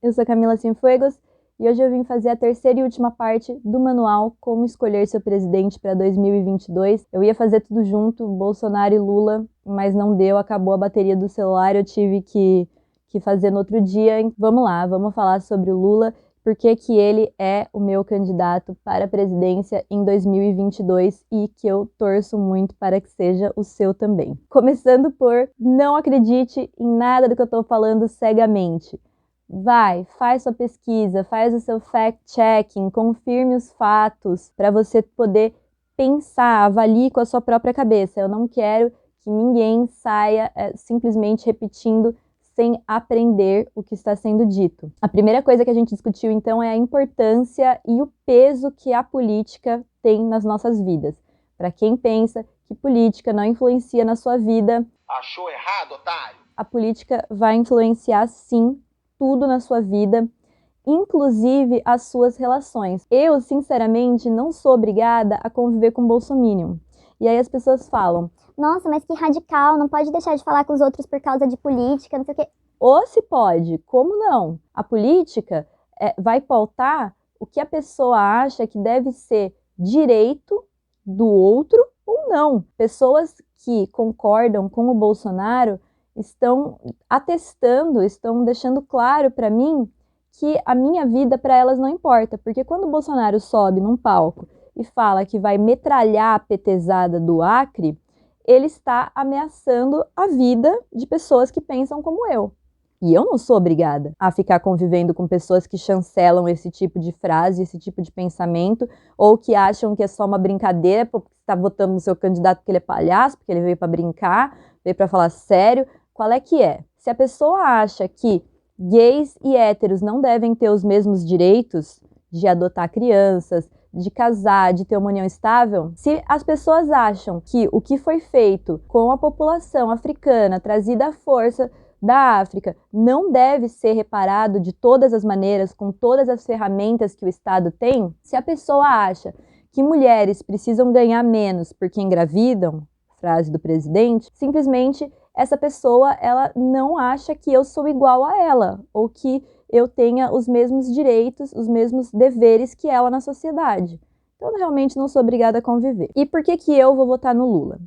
Eu sou Camila Cienfuegos e hoje eu vim fazer a terceira e última parte do manual Como Escolher Seu Presidente para 2022. Eu ia fazer tudo junto, Bolsonaro e Lula, mas não deu, acabou a bateria do celular, eu tive que fazer no outro dia. Vamos lá, vamos falar sobre o Lula, porque que ele é o meu candidato para a presidência em 2022 e que eu torço muito para que seja o seu também. Começando por não acredite em nada do que eu estou falando cegamente. Vai, faz sua pesquisa, faz o seu fact-checking, confirme os fatos para você poder pensar, avalie com a sua própria cabeça. Eu não quero que ninguém saia simplesmente repetindo sem aprender o que está sendo dito. A primeira coisa que a gente discutiu, então, é a importância e o peso que a política tem nas nossas vidas. Para quem pensa que política não influencia na sua vida... Achou errado, otário? A política vai influenciar, sim, tudo na sua vida, inclusive as suas relações. Eu, sinceramente, não sou obrigada a conviver com bolsominion. E aí as pessoas falam, nossa, mas que radical, não pode deixar de falar com os outros por causa de política, não sei o quê. Ou se pode, como não? A política vai pautar o que a pessoa acha que deve ser direito do outro ou não. Pessoas que concordam com o Bolsonaro estão atestando, estão deixando claro para mim que a minha vida para elas não importa, porque quando o Bolsonaro sobe num palco e fala que vai metralhar a petezada do Acre, ele está ameaçando a vida de pessoas que pensam como eu. E eu não sou obrigada a ficar convivendo com pessoas que chancelam esse tipo de frase, esse tipo de pensamento, ou que acham que é só uma brincadeira porque você está votando no seu candidato porque ele é palhaço, porque ele veio para brincar, veio para falar sério. Qual é que é? Se a pessoa acha que gays e héteros não devem ter os mesmos direitos de adotar crianças, de casar, de ter uma união estável, se as pessoas acham que o que foi feito com a população africana, trazida à força da África, não deve ser reparado de todas as maneiras, com todas as ferramentas que o Estado tem, se a pessoa acha que mulheres precisam ganhar menos porque engravidam, frase do presidente, simplesmente essa pessoa ela não acha que eu sou igual a ela, ou que eu tenha os mesmos direitos, os mesmos deveres que ela na sociedade. Então, eu realmente não sou obrigada a conviver. E por que que eu vou votar no Lula?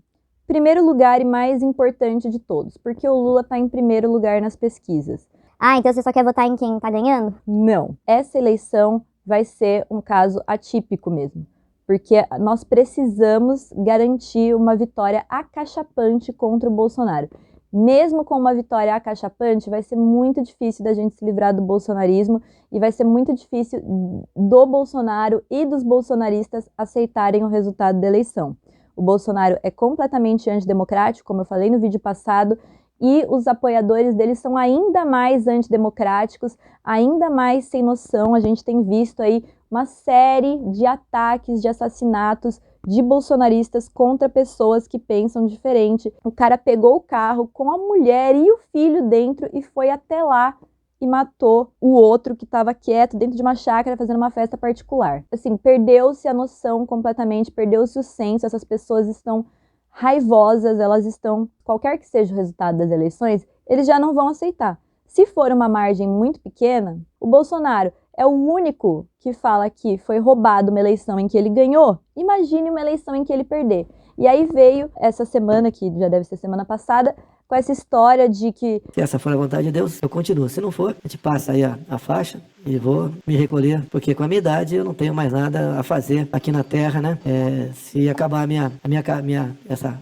Primeiro lugar e mais importante de todos, porque o Lula está em primeiro lugar nas pesquisas. Ah, então você só quer votar em quem tá ganhando? Não. Essa eleição vai ser um caso atípico mesmo, porque nós precisamos garantir uma vitória acachapante contra o Bolsonaro. Mesmo com uma vitória acachapante, vai ser muito difícil da gente se livrar do bolsonarismo e vai ser muito difícil do Bolsonaro e dos bolsonaristas aceitarem o resultado da eleição. O Bolsonaro é completamente antidemocrático, como eu falei no vídeo passado, e os apoiadores dele são ainda mais antidemocráticos, ainda mais sem noção. A gente tem visto aí uma série de ataques, de assassinatos de bolsonaristas contra pessoas que pensam diferente. O cara pegou o carro com a mulher e o filho dentro e foi até lá e matou o outro que estava quieto dentro de uma chácara fazendo uma festa particular. Assim, perdeu-se a noção completamente, perdeu-se o senso, essas pessoas estão raivosas, elas estão, qualquer que seja o resultado das eleições, eles já não vão aceitar. Se for uma margem muito pequena, o Bolsonaro é o único que fala que foi roubado uma eleição em que ele ganhou. Imagine uma eleição em que ele perder. E aí veio essa semana, que já deve ser semana passada, com essa história de que... Se essa for a vontade de Deus, eu continuo. Se não for, a gente passa aí a faixa e vou me recolher, porque com a minha idade eu não tenho mais nada a fazer aqui na Terra, né? Se acabar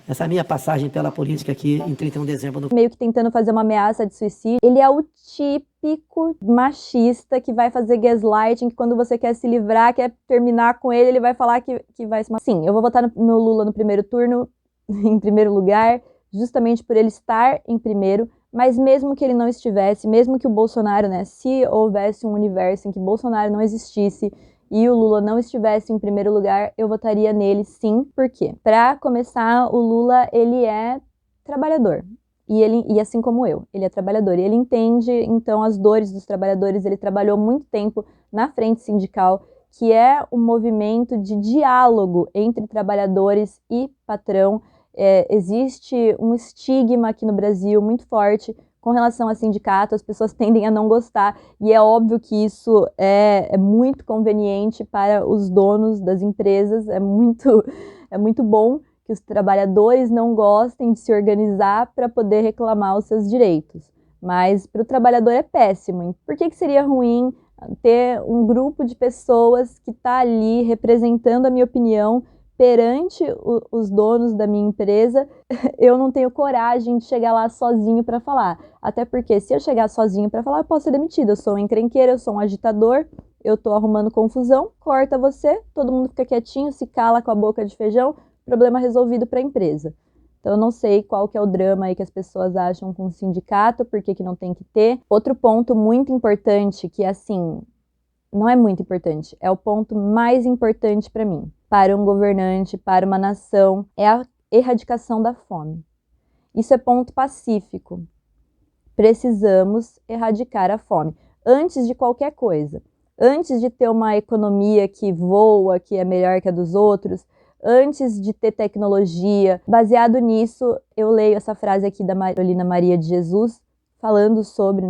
essa minha passagem pela política aqui em 31 de dezembro... Meio que tentando fazer uma ameaça de suicídio. Ele é o típico machista que vai fazer gaslighting, que quando você quer se livrar, quer terminar com ele, ele vai falar que vai se matar. Sim, eu vou votar no Lula no primeiro turno, em primeiro lugar, justamente por ele estar em primeiro, mas mesmo que ele não estivesse, mesmo que o Bolsonaro, né, se houvesse um universo em que Bolsonaro não existisse e o Lula não estivesse em primeiro lugar, eu votaria nele sim. Por quê? Para começar, o Lula, ele é trabalhador. E assim como eu, ele é trabalhador. E ele entende, então, as dores dos trabalhadores. Ele trabalhou muito tempo na frente sindical, que é um movimento de diálogo entre trabalhadores e patrão. Existe um estigma aqui no Brasil muito forte Com relação a sindicato, as pessoas tendem a não gostar, e é óbvio que isso é muito conveniente para os donos das empresas, é muito bom que os trabalhadores não gostem de se organizar para poder reclamar os seus direitos. Mas para o trabalhador é péssimo. Por que seria ruim ter um grupo de pessoas que está ali representando a minha opinião perante os donos da minha empresa? Eu não tenho coragem de chegar lá sozinho para falar. Até porque se eu chegar sozinho para falar, eu posso ser demitido. Eu sou um encrenqueiro, eu sou um agitador, eu estou arrumando confusão, corta você, todo mundo fica quietinho, se cala com a boca de feijão, problema resolvido para a empresa. Então eu não sei qual que é o drama aí que as pessoas acham com o sindicato, por que não tem que ter. Outro ponto muito importante, que assim, não é muito importante, é o ponto mais importante para mim, para um governante, para uma nação, é a erradicação da fome. Isso é ponto pacífico. Precisamos erradicar a fome, antes de qualquer coisa. Antes de ter uma economia que voa, que é melhor que a dos outros, antes de ter tecnologia. Baseado nisso, eu leio essa frase aqui da Carolina Maria de Jesus, falando sobre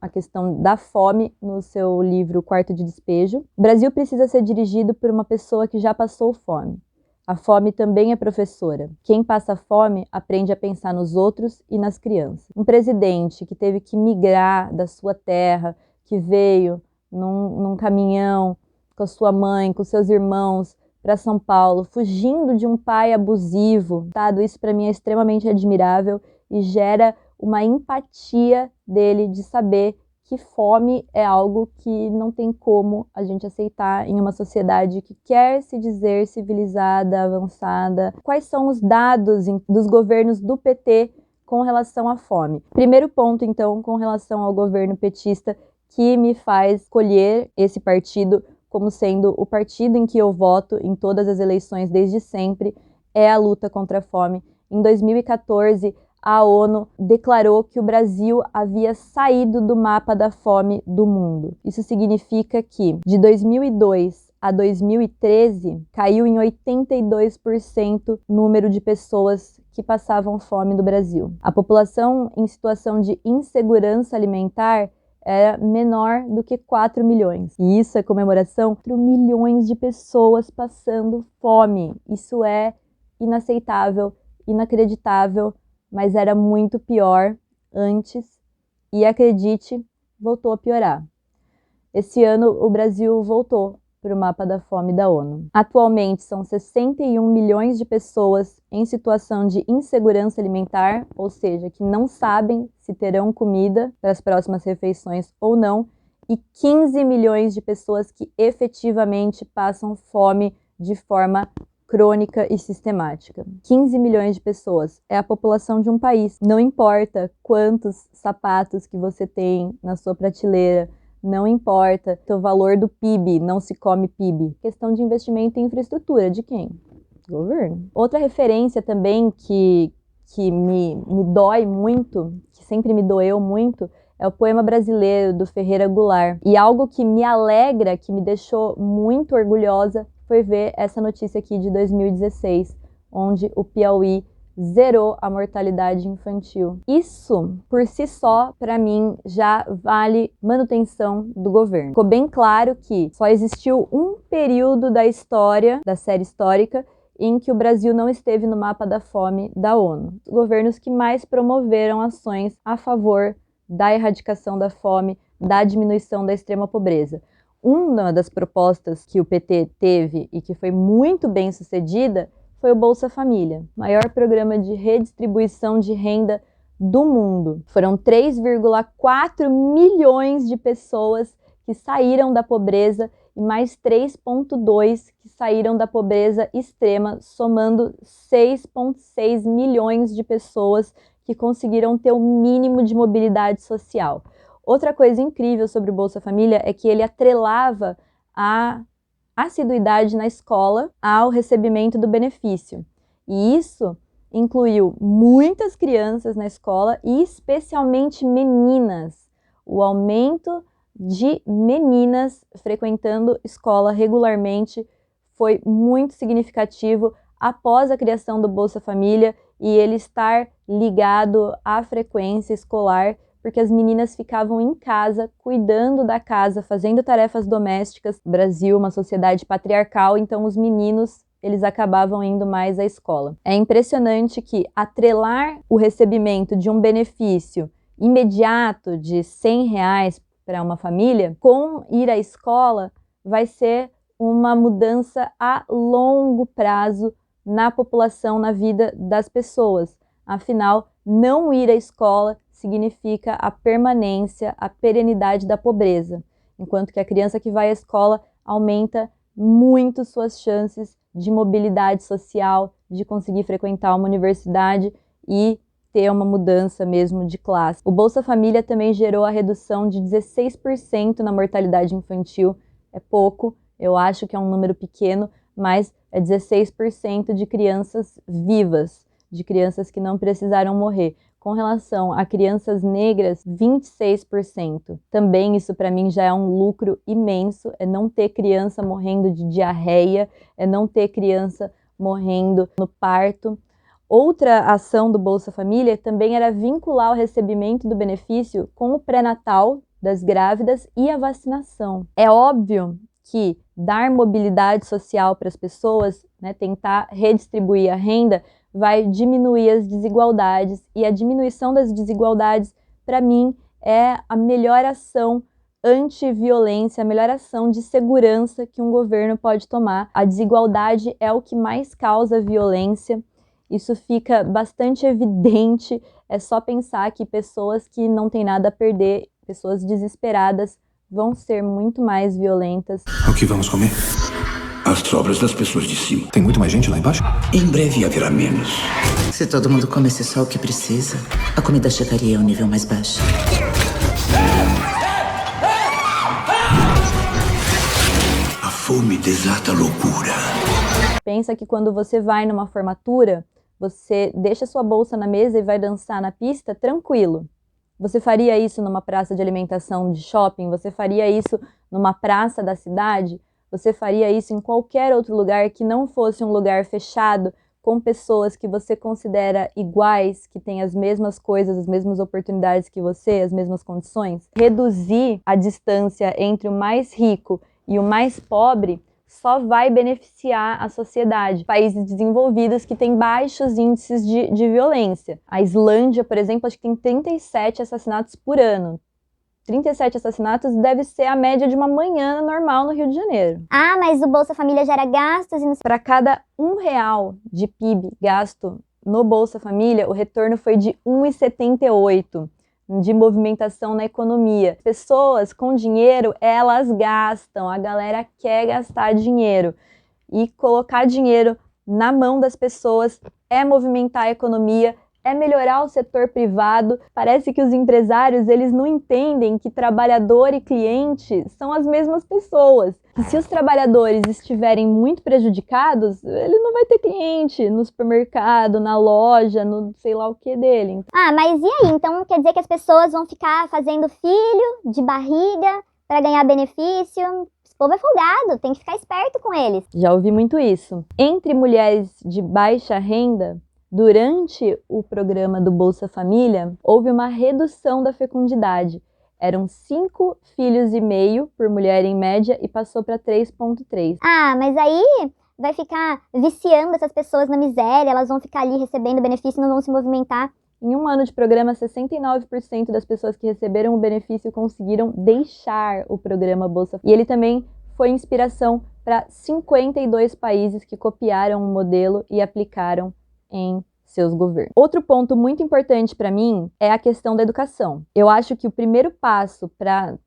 a questão da fome no seu livro Quarto de Despejo. O Brasil precisa ser dirigido por uma pessoa que já passou fome. A fome também é professora. Quem passa fome aprende a pensar nos outros e nas crianças. Um presidente que teve que migrar da sua terra, que veio num caminhão com a sua mãe, com seus irmãos, para São Paulo, fugindo de um pai abusivo. Isso para mim é extremamente admirável e gera uma empatia dele de saber que fome é algo que não tem como a gente aceitar em uma sociedade que quer se dizer civilizada, avançada. Quais são os dados dos governos do PT com relação à fome? Primeiro ponto, então, com relação ao governo petista, que me faz escolher esse partido como sendo o partido em que eu voto em todas as eleições desde sempre, é a luta contra a fome. Em 2014, a ONU declarou que o Brasil havia saído do mapa da fome do mundo. Isso significa que, de 2002 a 2013, caiu em 82% o número de pessoas que passavam fome no Brasil. A população em situação de insegurança alimentar era menor do que 4 milhões. E isso é comemoração, 4 milhões de pessoas passando fome. Isso é inaceitável, inacreditável, mas era muito pior antes e, acredite, voltou a piorar. Esse ano o Brasil voltou para o mapa da fome da ONU. Atualmente são 61 milhões de pessoas em situação de insegurança alimentar, ou seja, que não sabem se terão comida para as próximas refeições ou não, e 15 milhões de pessoas que efetivamente passam fome de forma crônica e sistemática. 15 milhões de pessoas é a população de um país. Não importa quantos sapatos que você tem na sua prateleira, não importa o valor do PIB, não se come PIB. Questão de investimento em infraestrutura, de quem? Governo. Outra referência também que me dói muito, que sempre me doeu muito, é o Poema Brasileiro, do Ferreira Goulart. E algo que me alegra, que me deixou muito orgulhosa, foi ver essa notícia aqui de 2016, onde o Piauí zerou a mortalidade infantil. Isso, por si só, para mim, já vale manutenção do governo. Ficou bem claro que só existiu um período da história, da série histórica, em que o Brasil não esteve no mapa da fome da ONU. Os governos que mais promoveram ações a favor da erradicação da fome, da diminuição da extrema pobreza. Uma das propostas que o PT teve e que foi muito bem sucedida foi o Bolsa Família, maior programa de redistribuição de renda do mundo. Foram 3,4 milhões de pessoas que saíram da pobreza e mais 3,2 que saíram da pobreza extrema, somando 6,6 milhões de pessoas que conseguiram ter o mínimo de mobilidade social. Outra coisa incrível sobre o Bolsa Família é que ele atrelava a assiduidade na escola ao recebimento do benefício. E isso incluiu muitas crianças na escola e especialmente meninas. O aumento de meninas frequentando escola regularmente foi muito significativo após a criação do Bolsa Família e ele estar ligado à frequência escolar, porque as meninas ficavam em casa, cuidando da casa, fazendo tarefas domésticas. O Brasil, uma sociedade patriarcal, então os meninos, eles acabavam indo mais à escola. É impressionante que atrelar o recebimento de um benefício imediato de R$100 para uma família com ir à escola vai ser uma mudança a longo prazo na população, na vida das pessoas. Afinal, não ir à escola significa a permanência, a perenidade da pobreza, enquanto que a criança que vai à escola aumenta muito suas chances de mobilidade social, de conseguir frequentar uma universidade e ter uma mudança mesmo de classe. O Bolsa Família também gerou a redução de 16% na mortalidade infantil. É pouco, eu acho que é um número pequeno, mas é 16% de crianças vivas, de crianças que não precisaram morrer. Com relação a crianças negras, 26%. Também isso para mim já é um lucro imenso, é não ter criança morrendo de diarreia, é não ter criança morrendo no parto. Outra ação do Bolsa Família também era vincular o recebimento do benefício com o pré-natal das grávidas e a vacinação. É óbvio que dar mobilidade social para as pessoas, né, tentar redistribuir a renda, vai diminuir as desigualdades, e a diminuição das desigualdades, para mim, é a melhor ação anti-violência, a melhor ação de segurança que um governo pode tomar. A desigualdade é o que mais causa violência, isso fica bastante evidente, é só pensar que pessoas que não têm nada a perder, pessoas desesperadas, vão ser muito mais violentas. O que vamos comer? As sobras das pessoas de cima. Tem muito mais gente lá embaixo? Em breve haverá menos. Se todo mundo comesse só o que precisa, a comida chegaria ao nível mais baixo. A fome desata a loucura. Pensa que quando você vai numa formatura, você deixa sua bolsa na mesa e vai dançar na pista tranquilo. Você faria isso numa praça de alimentação de shopping? Você faria isso numa praça da cidade? Você faria isso em qualquer outro lugar que não fosse um lugar fechado, com pessoas que você considera iguais, que têm as mesmas coisas, as mesmas oportunidades que você, as mesmas condições? Reduzir a distância entre o mais rico e o mais pobre só vai beneficiar a sociedade. Países desenvolvidos que têm baixos índices de violência. A Islândia, por exemplo, acho que tem 37 assassinatos por ano. 37 assassinatos deve ser a média de uma manhã normal no Rio de Janeiro. Ah, mas o Bolsa Família gera gastos e não... Para cada R$1 de PIB gasto no Bolsa Família, o retorno foi de 1,78 de movimentação na economia. Pessoas com dinheiro, elas gastam, a galera quer gastar dinheiro. E colocar dinheiro na mão das pessoas é movimentar a economia, é melhorar o setor privado. Parece que os empresários, eles não entendem que trabalhador e cliente são as mesmas pessoas. E se os trabalhadores estiverem muito prejudicados, ele não vai ter cliente no supermercado, na loja, no sei lá o que dele. Ah, mas e aí? Então quer dizer que as pessoas vão ficar fazendo filho de barriga para ganhar benefício? Esse povo é folgado, tem que ficar esperto com eles. Já ouvi muito isso. Entre mulheres de baixa renda, durante o programa do Bolsa Família, houve uma redução da fecundidade. Eram 5,5 filhos por mulher em média e passou para 3,3. Ah, mas aí vai ficar viciando essas pessoas na miséria, elas vão ficar ali recebendo benefício e não vão se movimentar. Em um ano de programa, 69% das pessoas que receberam o benefício conseguiram deixar o programa Bolsa Família. E ele também foi inspiração para 52 países que copiaram o modelo e aplicaram em seus governos. Outro ponto muito importante para mim é a questão da educação. Eu acho que o primeiro passo para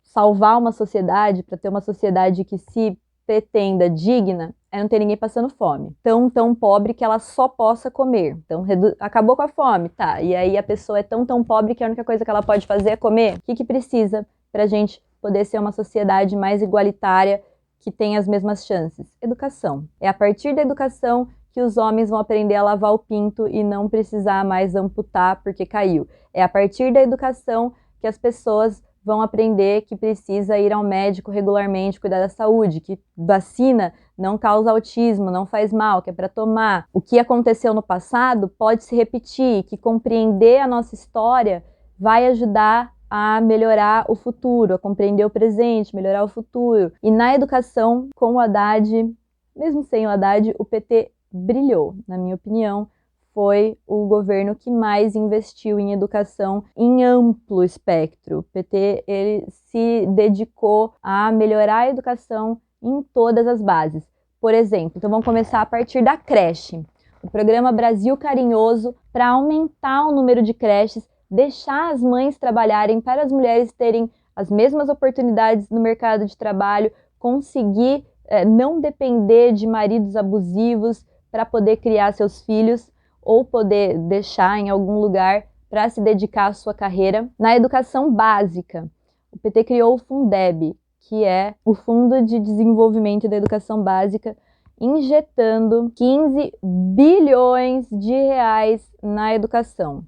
salvar uma sociedade, para ter uma sociedade que se pretenda digna, é não ter ninguém passando fome. Tão pobre que ela só possa comer. Então, acabou com a fome, tá? E aí a pessoa é tão pobre que a única coisa que ela pode fazer é comer. O que precisa para a gente poder ser uma sociedade mais igualitária, que tenha as mesmas chances? Educação. É a partir da educação que os homens vão aprender a lavar o pinto e não precisar mais amputar porque caiu. É a partir da educação que as pessoas vão aprender que precisa ir ao médico regularmente, cuidar da saúde, que vacina não causa autismo, não faz mal, que é para tomar. O que aconteceu no passado pode se repetir, que compreender a nossa história vai ajudar a melhorar o futuro, a compreender o presente, melhorar o futuro. E na educação, com o Haddad, mesmo sem o Haddad, o PT brilhou, na minha opinião. Foi o governo que mais investiu em educação em amplo espectro. O PT ele se dedicou a melhorar a educação em todas as bases. Por exemplo, então vamos começar a partir da creche. O programa Brasil Carinhoso, para aumentar o número de creches, deixar as mães trabalharem, para as mulheres terem as mesmas oportunidades no mercado de trabalho, conseguir não depender de maridos abusivos para poder criar seus filhos, ou poder deixar em algum lugar para se dedicar à sua carreira. Na educação básica, o PT criou o Fundeb, que é o Fundo de Desenvolvimento da Educação Básica, injetando 15 bilhões de reais na educação.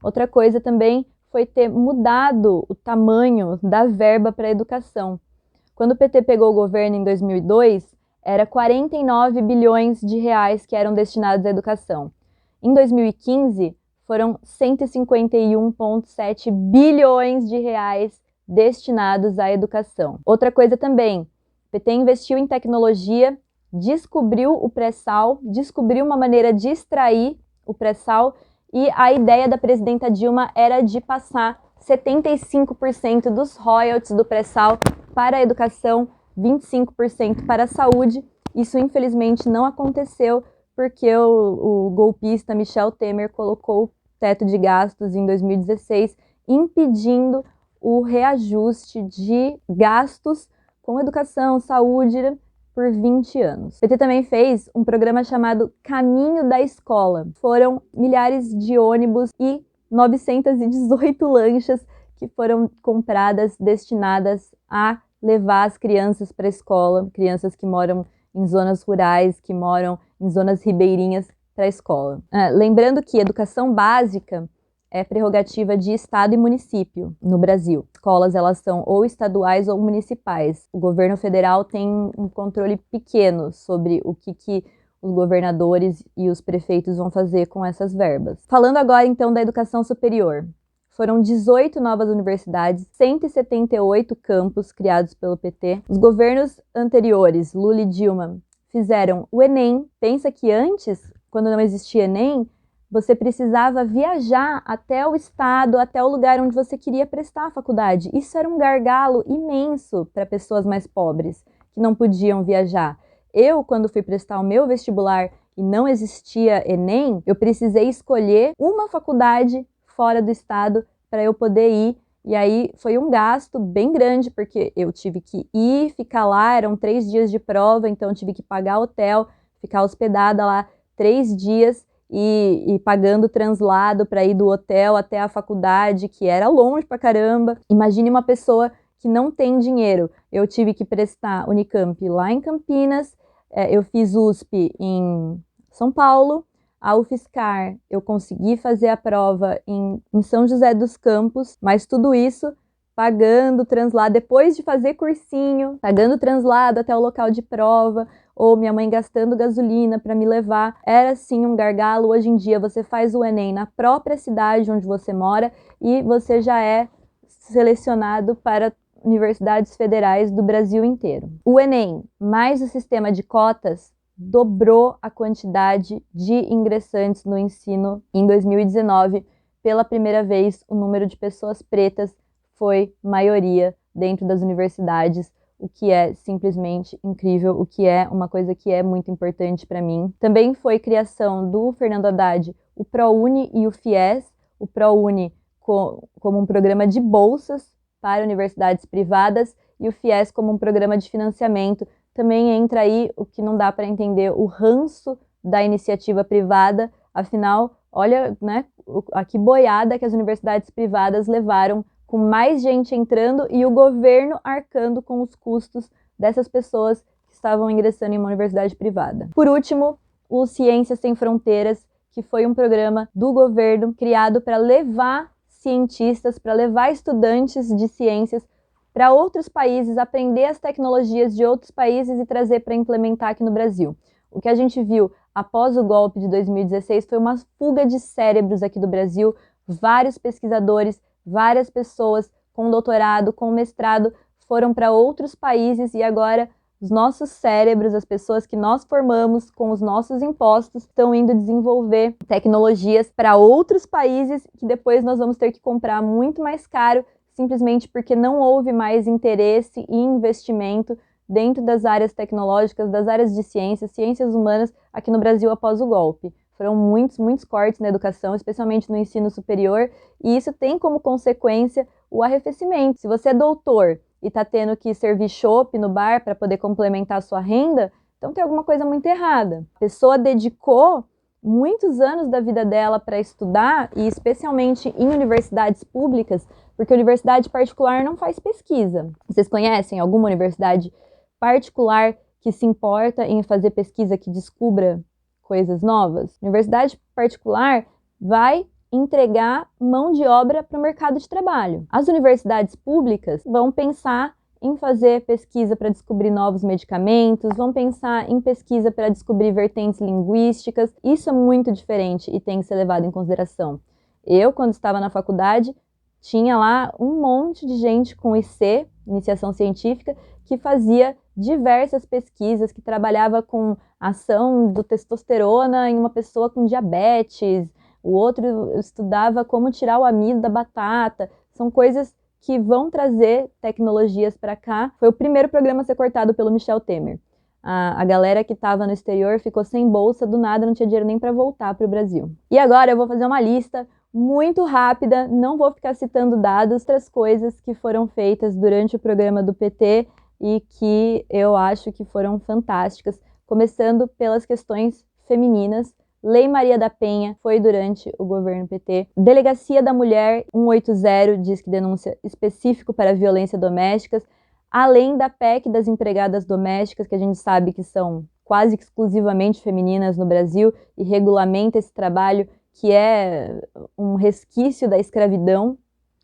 Outra coisa também foi ter mudado o tamanho da verba para a educação. Quando o PT pegou o governo em 2002, era 49 bilhões de reais que eram destinados à educação. Em 2015, foram 151,7 bilhões de reais destinados à educação. Outra coisa também, o PT investiu em tecnologia, descobriu o pré-sal, descobriu uma maneira de extrair o pré-sal, e a ideia da presidenta Dilma era de passar 75% dos royalties do pré-sal para a educação, 25% para a saúde. Isso, infelizmente, não aconteceu, porque o golpista Michel Temer colocou o teto de gastos em 2016, impedindo o reajuste de gastos com educação, saúde, por 20 anos. O PT também fez um programa chamado Caminho da Escola. Foram milhares de ônibus e 918 lanchas que foram compradas, destinadas a levar as crianças para a escola, crianças que moram em zonas rurais, que moram em zonas ribeirinhas, para a escola. Lembrando que educação básica é prerrogativa de Estado e município no Brasil. Escolas, elas são ou estaduais ou municipais. O governo federal tem um controle pequeno sobre o que os governadores e os prefeitos vão fazer com essas verbas. Falando agora, então, da educação superior. Foram 18 novas universidades, 178 campus criados pelo PT. Os governos anteriores, Lula e Dilma, fizeram o Enem. Pensa que antes, quando não existia Enem, você precisava viajar até o estado, até o lugar onde você queria prestar a faculdade. Isso era um gargalo imenso para pessoas mais pobres, que não podiam viajar. Eu, quando fui prestar o meu vestibular e não existia Enem, eu precisei escolher uma faculdade fora do estado para eu poder ir. E aí foi um gasto bem grande, porque eu tive que ir, ficar lá, eram 3 dias de prova, então eu tive que pagar hotel, ficar hospedada lá 3 dias, e pagando translado para ir do hotel até a faculdade, que era longe pra caramba. Imagine uma pessoa que não tem dinheiro. Eu tive que prestar Unicamp lá em Campinas, eu fiz USP em São Paulo, a UFSCar eu consegui fazer a prova em São José dos Campos, mas tudo isso pagando translado, depois de fazer cursinho, pagando translado até o local de prova, ou minha mãe gastando gasolina para me levar. Era sim um gargalo. Hoje em dia você faz o Enem na própria cidade onde você mora e você já é selecionado para universidades federais do Brasil inteiro. O Enem, mais o sistema de cotas, dobrou a quantidade de ingressantes no ensino em 2019. Pela primeira vez, o número de pessoas pretas foi maioria dentro das universidades, o que é simplesmente incrível, o que é uma coisa que é muito importante para mim. Também foi criação do Fernando Haddad o ProUni e o FIES, o ProUni como um programa de bolsas para universidades privadas e o FIES como um programa de financiamento. Também entra aí o que não dá para entender, o ranço da iniciativa privada. Afinal, olha, né, a que boiada que as universidades privadas levaram, com mais gente entrando e o governo arcando com os custos dessas pessoas que estavam ingressando em uma universidade privada. Por último, o Ciências Sem Fronteiras, que foi um programa do governo criado para levar cientistas, para levar estudantes de ciências para outros países, aprender as tecnologias de outros países e trazer para implementar aqui no Brasil. O que a gente viu após o golpe de 2016 foi uma fuga de cérebros aqui do Brasil, vários pesquisadores, várias pessoas com doutorado, com mestrado, foram para outros países e agora os nossos cérebros, as pessoas que nós formamos com os nossos impostos, estão indo desenvolver tecnologias para outros países que depois nós vamos ter que comprar muito mais caro, simplesmente porque não houve mais interesse e investimento dentro das áreas tecnológicas, das áreas de ciências humanas aqui no Brasil após o golpe. Foram muitos cortes na educação, especialmente no ensino superior, e isso tem como consequência o arrefecimento. Se você é doutor e está tendo que servir chopp no bar para poder complementar a sua renda, então tem alguma coisa muito errada. A pessoa dedicou muitos anos da vida dela para estudar, e especialmente em universidades públicas, porque universidade particular não faz pesquisa. Vocês conhecem alguma universidade particular que se importa em fazer pesquisa que descubra coisas novas? Universidade particular vai entregar mão de obra para o mercado de trabalho. As universidades públicas vão pensar em fazer pesquisa para descobrir novos medicamentos, vão pensar em pesquisa para descobrir vertentes linguísticas. Isso é muito diferente e tem que ser levado em consideração. Eu, quando estava na faculdade, tinha lá um monte de gente com IC, iniciação científica, que fazia diversas pesquisas, que trabalhava com ação do testosterona em uma pessoa com diabetes, o outro estudava como tirar o amido da batata. São coisas que vão trazer tecnologias para cá. Foi o primeiro programa a ser cortado pelo Michel Temer. A galera que estava no exterior ficou sem bolsa, do nada não tinha dinheiro nem para voltar para o Brasil. E agora eu vou fazer uma lista muito rápida, não vou ficar citando dados, outras coisas que foram feitas durante o programa do PT e que eu acho que foram fantásticas, começando pelas questões femininas. Lei Maria da Penha foi durante o governo PT. Delegacia da Mulher 180, Disque Denúncia específico para violência domésticas, além da PEC das empregadas domésticas, que a gente sabe que são quase exclusivamente femininas no Brasil, e regulamenta esse trabalho que é um resquício da escravidão,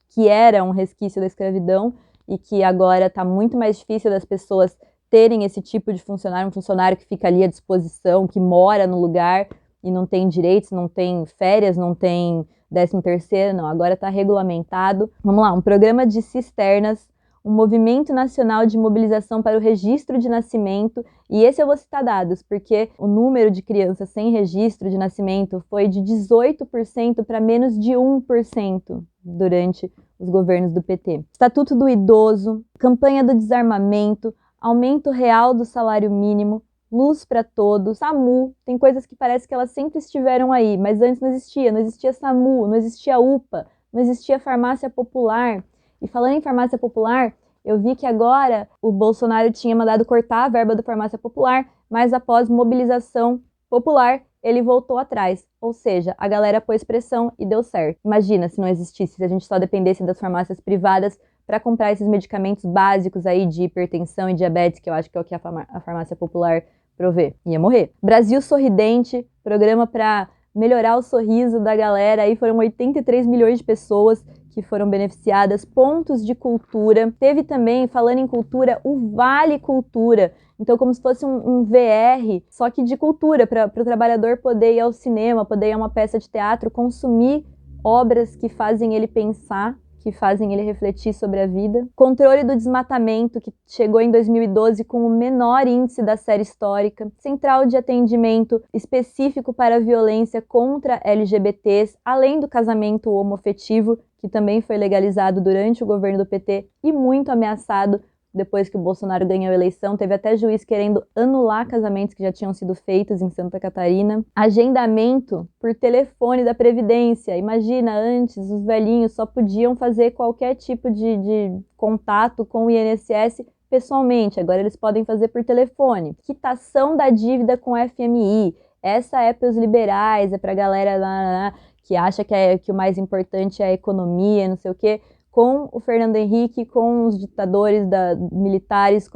que era um resquício da escravidão, e que agora está muito mais difícil das pessoas terem esse tipo de funcionário, um funcionário que fica ali à disposição, que mora no lugar e não tem direitos, não tem férias, não tem 13º, não, agora está regulamentado. Vamos lá, um programa de cisternas, um movimento nacional de mobilização para o registro de nascimento, e esse eu vou citar dados, porque o número de crianças sem registro de nascimento foi de 18% para menos de 1% durante os governos do PT. Estatuto do Idoso, campanha do desarmamento, aumento real do salário mínimo, luz para todos, SAMU, tem coisas que parece que elas sempre estiveram aí, mas antes não existia SAMU, não existia UPA, não existia farmácia popular. E falando em farmácia popular, eu vi que agora o Bolsonaro tinha mandado cortar a verba da farmácia popular, mas após mobilização popular, ele voltou atrás. Ou seja, a galera pôs pressão e deu certo. Imagina se não existisse, se a gente só dependesse das farmácias privadas para comprar esses medicamentos básicos aí de hipertensão e diabetes, que eu acho que é o que a farmácia popular provê. Ia morrer. Brasil Sorridente, programa para melhorar o sorriso da galera. Aí foram 83 milhões de pessoas que foram beneficiadas. Pontos de cultura. Teve também, falando em cultura, o Vale Cultura. Então, como se fosse um VR, só que de cultura, para o trabalhador poder ir ao cinema, poder ir a uma peça de teatro, consumir obras que fazem ele pensar, que fazem ele refletir sobre a vida. Controle do desmatamento, que chegou em 2012 com o menor índice da série histórica. Central de atendimento específico para a violência contra LGBTs, além do casamento homoafetivo, que também foi legalizado durante o governo do PT e muito ameaçado depois que o Bolsonaro ganhou a eleição. Teve até juiz querendo anular casamentos que já tinham sido feitos em Santa Catarina. Agendamento por telefone da Previdência. Imagina, antes os velhinhos só podiam fazer qualquer tipo de contato com o INSS pessoalmente. Agora eles podem fazer por telefone. Quitação da dívida com o FMI. Essa é para os liberais, é para a galera que acha que o mais importante é a economia, não sei o quê. Com o Fernando Henrique, com os ditadores militares,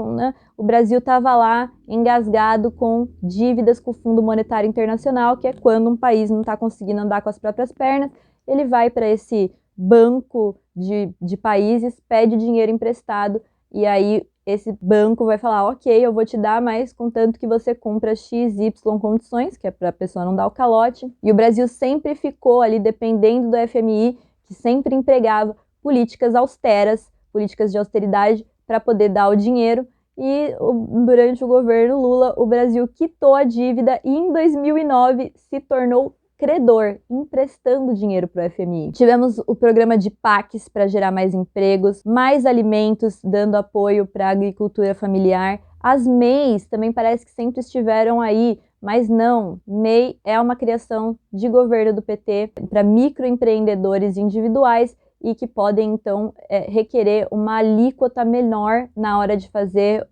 o Brasil estava lá engasgado com dívidas com o Fundo Monetário Internacional, que é quando um país não está conseguindo andar com as próprias pernas, ele vai para esse banco de países pede dinheiro emprestado e aí esse banco vai falar, ok, eu vou te dar, mas contanto que você cumpra XY condições, que é para a pessoa não dar o calote. E o Brasil sempre ficou ali dependendo do FMI, que sempre empregava políticas austeras, políticas de austeridade para poder dar o dinheiro. E durante o governo Lula, o Brasil quitou a dívida e em 2009 se tornou credor, emprestando dinheiro para o FMI. Tivemos o programa de PACs para gerar mais empregos, mais alimentos, dando apoio para a agricultura familiar. As MEIs também parece que sempre estiveram aí, mas não. MEI é uma criação de governo do PT para microempreendedores individuais e que podem, então, requerer uma alíquota menor na hora de fazer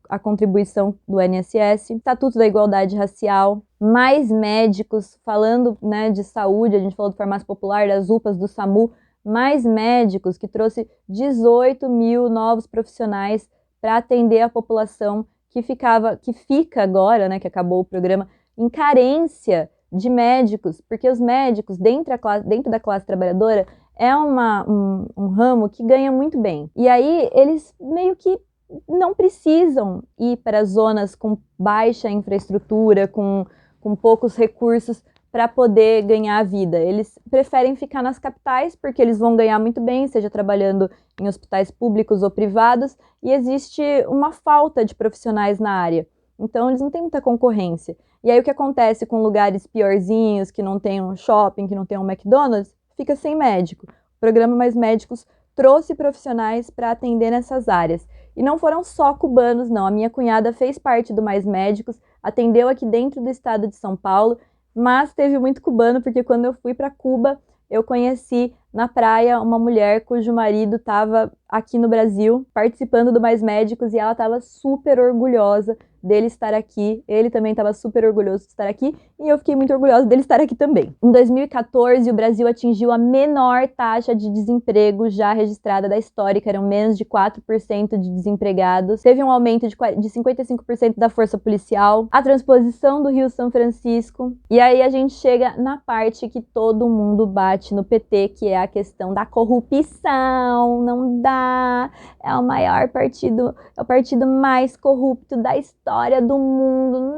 a contribuição do INSS, Estatuto da Igualdade Racial, mais médicos, falando, né, de saúde, a gente falou do Farmácia Popular, das UPAs, do SAMU, mais médicos, que trouxe 18 mil novos profissionais para atender a população que fica agora, né, que acabou o programa, em carência de médicos, porque os médicos, dentro da classe trabalhadora, é um ramo que ganha muito bem. E aí, eles meio que não precisam ir para zonas com baixa infraestrutura, com poucos recursos para poder ganhar a vida. Eles preferem ficar nas capitais porque eles vão ganhar muito bem, seja trabalhando em hospitais públicos ou privados, e existe uma falta de profissionais na área. Então, eles não têm muita concorrência. E aí, o que acontece com lugares piorzinhos, que não tem um shopping, que não tem um McDonald's, fica sem médico. O programa Mais Médicos trouxe profissionais para atender nessas áreas. E não foram só cubanos, não. A minha cunhada fez parte do Mais Médicos, atendeu aqui dentro do estado de São Paulo, mas teve muito cubano, porque quando eu fui para Cuba, eu conheci na praia uma mulher cujo marido estava aqui no Brasil, participando do Mais Médicos, e ela estava super orgulhosa dele estar aqui. Ele também estava super orgulhoso de estar aqui, e eu fiquei muito orgulhosa dele estar aqui também. Em 2014, o Brasil atingiu a menor taxa de desemprego já registrada da história, que eram menos de 4% de desempregados. Teve um aumento de 55% da força policial, a transposição do Rio-São Francisco, e aí a gente chega na parte que todo mundo bate no PT, que é a questão da corrupção. Não dá, é o maior partido, é o partido mais corrupto da história do mundo.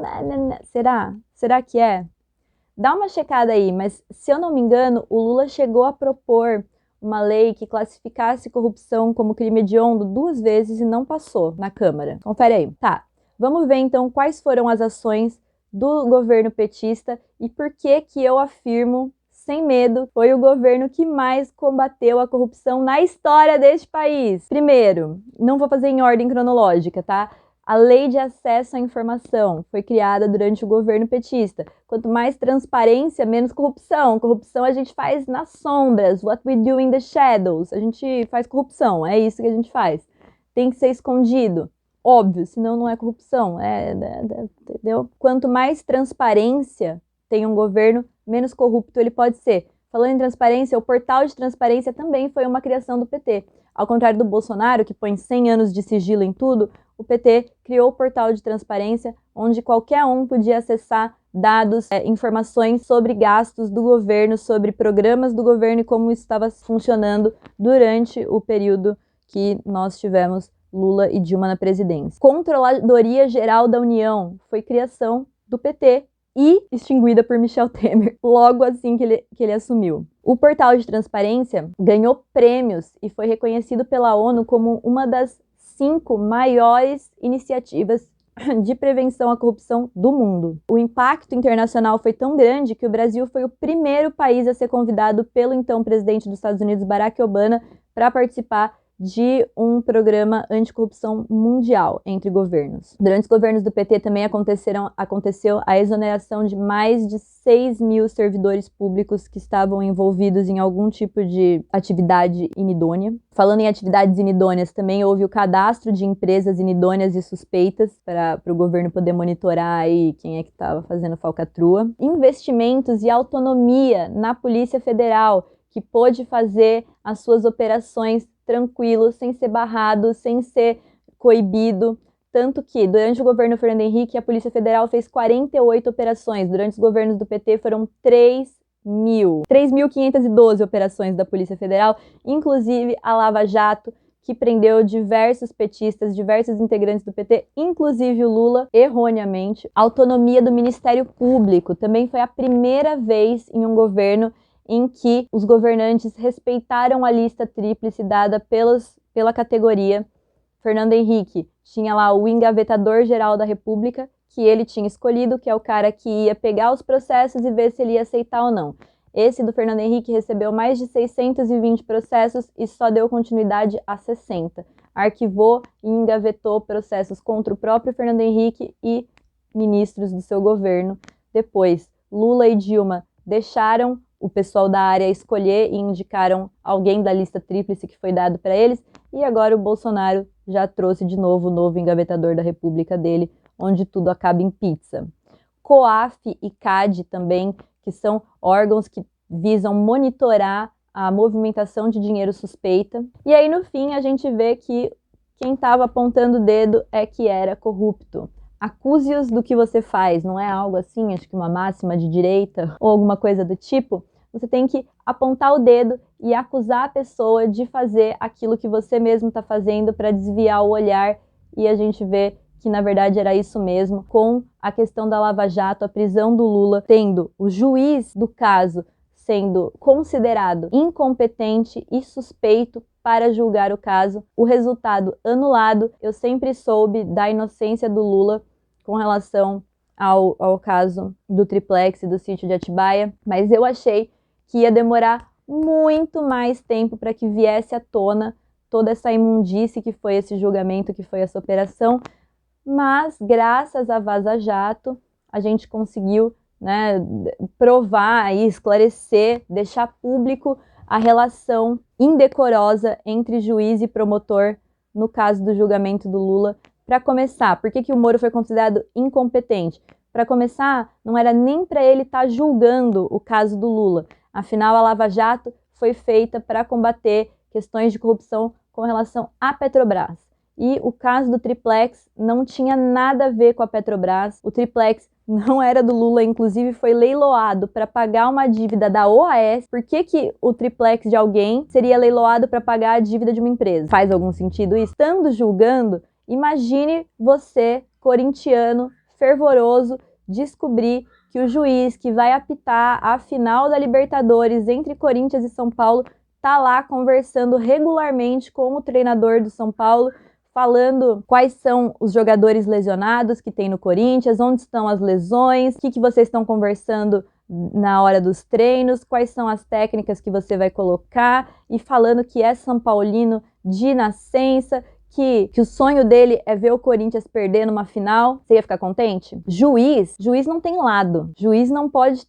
Será? Será que é? Dá uma checada aí, mas se eu não me engano, o Lula chegou a propor uma lei que classificasse corrupção como crime hediondo 2 vezes e não passou na Câmara. Confere aí. Tá, vamos ver então quais foram as ações do governo petista e por que eu afirmo sem medo, foi o governo que mais combateu a corrupção na história deste país. Primeiro, não vou fazer em ordem cronológica, tá? A Lei de Acesso à Informação foi criada durante o governo petista. Quanto mais transparência, menos corrupção. Corrupção a gente faz nas sombras. What we do in the shadows. A gente faz corrupção, é isso que a gente faz. Tem que ser escondido. Óbvio, senão não é corrupção. Entendeu? Quanto mais transparência tem um governo, menos corrupto ele pode ser. Falando em transparência, o portal de transparência também foi uma criação do PT. Ao contrário do Bolsonaro, que põe 100 anos de sigilo em tudo, o PT criou o portal de transparência, onde qualquer um podia acessar dados, informações sobre gastos do governo, sobre programas do governo e como isso estava funcionando durante o período que nós tivemos Lula e Dilma na presidência. Controladoria Geral da União foi criação do PT, e extinguida por Michel Temer, logo assim que ele assumiu. O portal de transparência ganhou prêmios e foi reconhecido pela ONU como uma das 5 maiores iniciativas de prevenção à corrupção do mundo. O impacto internacional foi tão grande que o Brasil foi o primeiro país a ser convidado pelo então presidente dos Estados Unidos, Barack Obama, para participar de um programa anticorrupção mundial entre governos. Durante os governos do PT também aconteceu a exoneração de mais de 6 mil servidores públicos que estavam envolvidos em algum tipo de atividade inidônea. Falando em atividades inidôneas, também houve o cadastro de empresas inidôneas e suspeitas para o governo poder monitorar aí quem é que estava fazendo falcatrua. Investimentos e autonomia na Polícia Federal, que pôde fazer as suas operações tranquilo, sem ser barrado, sem ser coibido. Tanto que, durante o governo Fernando Henrique, a Polícia Federal fez 48 operações. Durante os governos do PT, foram 3 3.512 operações da Polícia Federal, inclusive a Lava Jato, que prendeu diversos petistas, diversos integrantes do PT, inclusive o Lula, erroneamente. A autonomia do Ministério Público também foi a primeira vez em um governo em que os governantes respeitaram a lista tríplice dada pela categoria. Fernando Henrique tinha lá o engavetador-geral da República, que ele tinha escolhido, que é o cara que ia pegar os processos e ver se ele ia aceitar ou não. Esse do Fernando Henrique recebeu mais de 620 processos e só deu continuidade a 60. Arquivou e engavetou processos contra o próprio Fernando Henrique e ministros do seu governo. Depois, Lula e Dilma deixaram o pessoal da área escolher e indicaram alguém da lista tríplice que foi dado para eles. E agora o Bolsonaro já trouxe de novo o novo engavetador da República dele, onde tudo acaba em pizza. COAF e CAD também, que são órgãos que visam monitorar a movimentação de dinheiro suspeita. E aí, no fim, a gente vê que quem estava apontando o dedo é que era corrupto. Acuse-os do que você faz, não é algo assim, acho que uma máxima de direita ou alguma coisa do tipo? Você tem que apontar o dedo e acusar a pessoa de fazer aquilo que você mesmo está fazendo para desviar o olhar, e a gente vê que na verdade era isso mesmo, com a questão da Lava Jato, a prisão do Lula, tendo o juiz do caso sendo considerado incompetente e suspeito para julgar o caso, o resultado anulado. Eu sempre soube da inocência do Lula com relação ao caso do triplex e do sítio de Atibaia, mas eu achei que ia demorar muito mais tempo para que viesse à tona toda essa imundície que foi esse julgamento, que foi essa operação. Mas, graças a Vaza Jato, a gente conseguiu, né, provar e esclarecer, deixar público a relação indecorosa entre juiz e promotor no caso do julgamento do Lula. Para começar, por que o Moro foi considerado incompetente? Para começar, não era nem para ele estar julgando o caso do Lula. Afinal, a Lava Jato foi feita para combater questões de corrupção com relação à Petrobras. E o caso do triplex não tinha nada a ver com a Petrobras. O triplex não era do Lula, inclusive foi leiloado para pagar uma dívida da OAS. Por que o triplex de alguém seria leiloado para pagar a dívida de uma empresa? Faz algum sentido isso? Estando julgando, imagine você, corintiano, fervoroso, descobrir que o juiz que vai apitar a final da Libertadores entre Corinthians e São Paulo tá lá conversando regularmente com o treinador do São Paulo, falando quais são os jogadores lesionados que tem no Corinthians, onde estão as lesões, o que vocês estão conversando na hora dos treinos, quais são as técnicas que você vai colocar, e falando que é São Paulino de nascença, que o sonho dele é ver o Corinthians perder numa final. Você ia ficar contente? Juiz não tem lado. Juiz não pode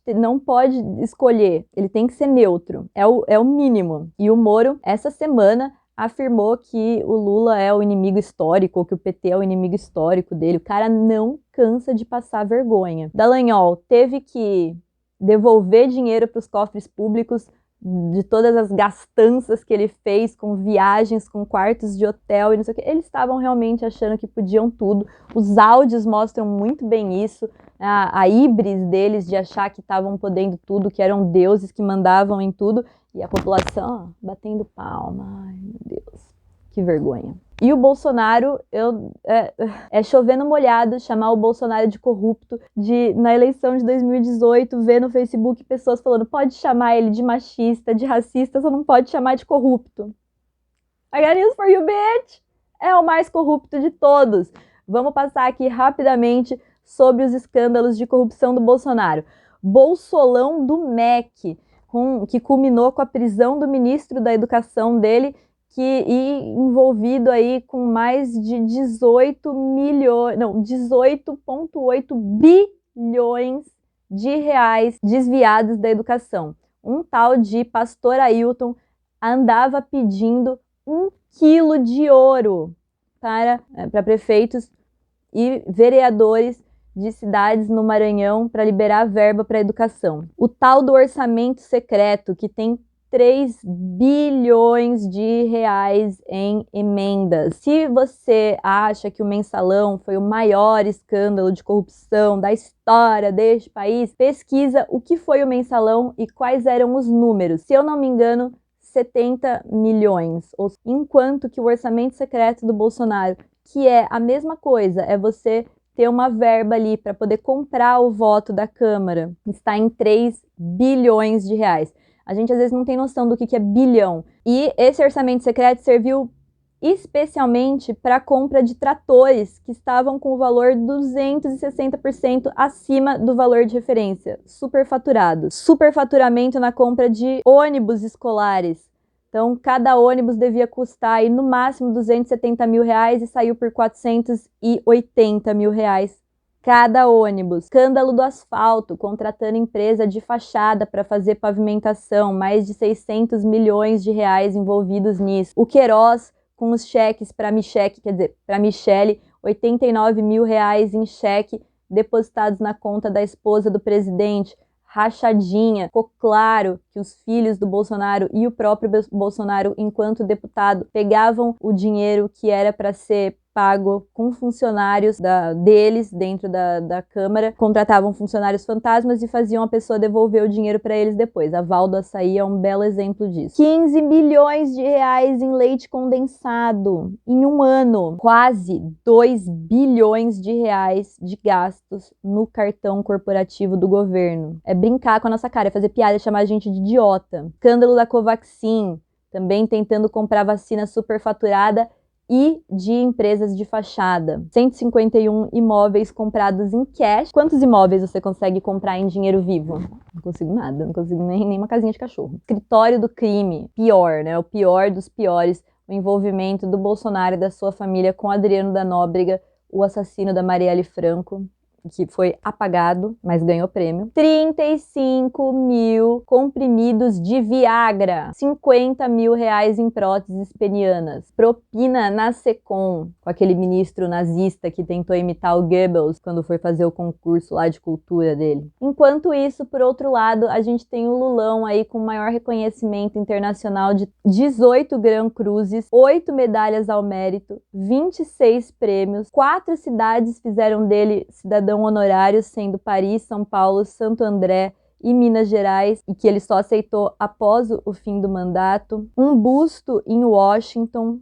escolher. Ele tem que ser neutro. É o mínimo. E o Moro, essa semana, afirmou que o Lula é o inimigo histórico, ou que o PT é o inimigo histórico dele. O cara não cansa de passar vergonha. Dallagnol teve que devolver dinheiro para os cofres públicos de todas as gastanças que ele fez com viagens, com quartos de hotel e não sei o que. Eles estavam realmente achando que podiam tudo. Os áudios mostram muito bem isso, a híbris deles de achar que estavam podendo tudo, que eram deuses que mandavam em tudo, e a população batendo palma. Ai, meu Deus, que vergonha. E o Bolsonaro, é chover no molhado chamar o Bolsonaro de corrupto, na eleição de 2018, ver no Facebook pessoas falando, pode chamar ele de machista, de racista, só não pode chamar de corrupto. I got news for you, bitch! É o mais corrupto de todos. Vamos passar aqui rapidamente sobre os escândalos de corrupção do Bolsonaro. Bolsolão do MEC, que culminou com a prisão do ministro da Educação dele, envolvido aí com mais de 18,8 bilhões de reais desviados da educação. Um tal de pastor Ailton andava pedindo 1 quilo de ouro para prefeitos e vereadores de cidades no Maranhão para liberar verba para a educação. O tal do orçamento secreto, que tem 3 bilhões de reais em emendas. Se você acha que o Mensalão foi o maior escândalo de corrupção da história deste país, pesquisa o que foi o Mensalão e quais eram os números. Se eu não me engano, 70 milhões. Enquanto que o orçamento secreto do Bolsonaro, que é a mesma coisa, é você ter uma verba ali para poder comprar o voto da Câmara, está em 3 bilhões de reais. A gente às vezes não tem noção do que é bilhão. E esse orçamento secreto serviu especialmente para a compra de tratores que estavam com o valor 260% acima do valor de referência, superfaturados. Superfaturamento na compra de ônibus escolares. Então, cada ônibus devia custar aí, no máximo 270 mil reais e saiu por 480 mil reais cada ônibus. Escândalo do asfalto, contratando empresa de fachada para fazer pavimentação, mais de 600 milhões de reais envolvidos nisso. O Queiroz com os cheques para Michele, 89 mil reais em cheque depositados na conta da esposa do presidente. Rachadinha. Ficou claro que os filhos do Bolsonaro e o próprio Bolsonaro, enquanto deputado, pegavam o dinheiro que era para ser pago com funcionários deles dentro da Câmara, contratavam funcionários fantasmas e faziam a pessoa devolver o dinheiro para eles depois. A Val do Açaí é um belo exemplo disso. 15 bilhões de reais em leite condensado em um ano. Quase 2 bilhões de reais de gastos no cartão corporativo do governo. É brincar com a nossa cara, é fazer piada, é chamar a gente de idiota. Escândalo da Covaxin, também tentando comprar vacina superfaturada e de empresas de fachada. 151 imóveis comprados em cash. Quantos imóveis você consegue comprar em dinheiro vivo? Não consigo nada, não consigo nem uma casinha de cachorro. Escritório do crime, pior, né? O pior dos piores, o envolvimento do Bolsonaro e da sua família com Adriano da Nóbrega, o assassino da Marielle Franco, que foi apagado, mas ganhou prêmio. 35 mil comprimidos de Viagra. 50 mil reais em próteses penianas. Propina na Secom, com aquele ministro nazista que tentou imitar o Goebbels quando foi fazer o concurso lá de cultura dele. Enquanto isso, por outro lado, a gente tem o Lulão aí com o maior reconhecimento internacional de 18 Grand Cruzes, 8 medalhas ao mérito, 26 prêmios, 4 cidades fizeram dele cidadão honorário, sendo Paris, São Paulo, Santo André e Minas Gerais, e que ele só aceitou após o fim do mandato. Um busto em Washington.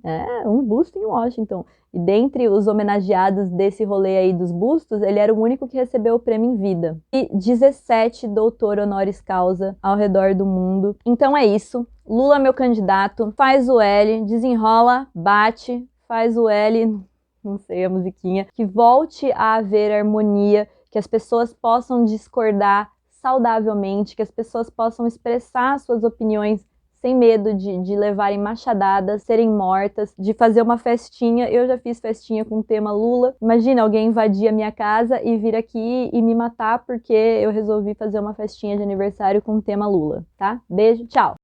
E dentre os homenageados desse rolê aí dos bustos, ele era o único que recebeu o prêmio em vida. E 17 doutor honoris causa ao redor do mundo. Então é isso. Lula, meu candidato, faz o L, desenrola, bate, faz o L... não sei a musiquinha, que volte a haver harmonia, que as pessoas possam discordar saudavelmente, que as pessoas possam expressar suas opiniões sem medo de levarem machadadas, serem mortas, de fazer uma festinha. Eu já fiz festinha com o tema Lula. Imagina alguém invadir a minha casa e vir aqui e me matar porque eu resolvi fazer uma festinha de aniversário com o tema Lula, tá? Beijo, tchau!